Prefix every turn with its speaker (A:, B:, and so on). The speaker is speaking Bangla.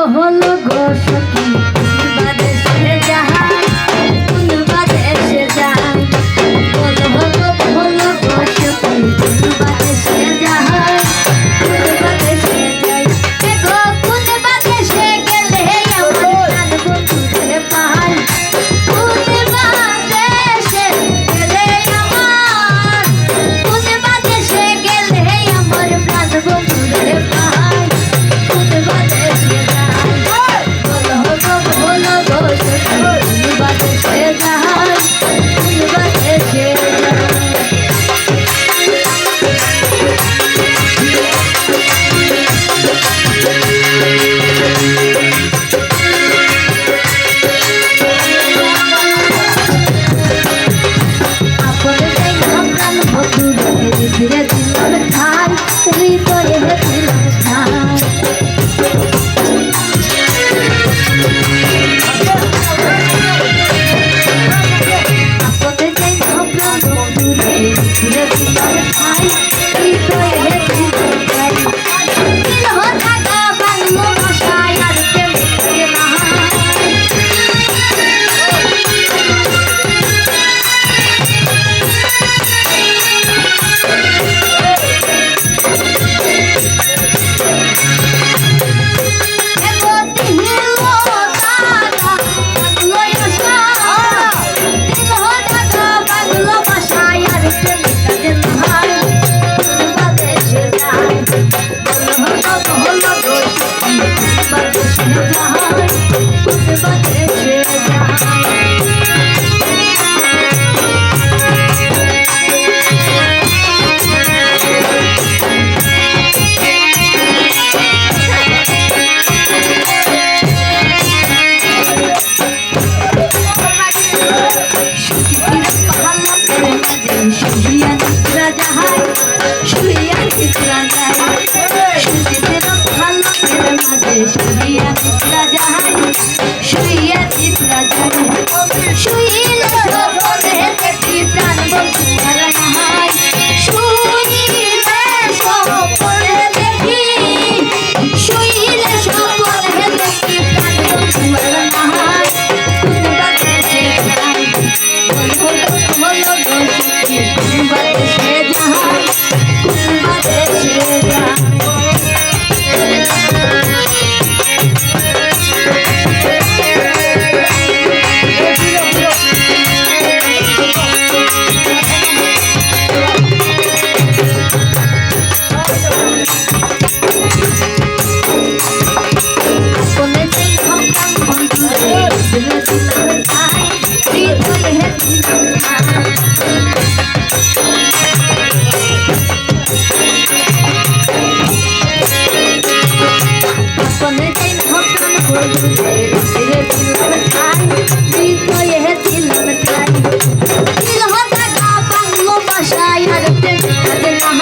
A: হলো গো সখী বাদেশে যাহাই কোন বাদেশে যায় বলো হলো গো সখী বাদেশে যাহাই কোন বাদেশে যায় গো কোন বাদেশে গেলে আমার প্রাণ বন্ধুরে পাই কোন বাদেশে গেলে আমার কোন বাদেশে গেলে আমার প্রাণ বন্ধুরে পাই কোন বাদেশে ধীরে ধীরে ঠাই হৃদয়ে ঠাই আপদে যাই ভাবলাম বন্ধুরে ধীরে ধীরে ঠাই হৃদয়ে ঠাই দিল থাকা বাংলা ভাষায় আর প্রেম করে না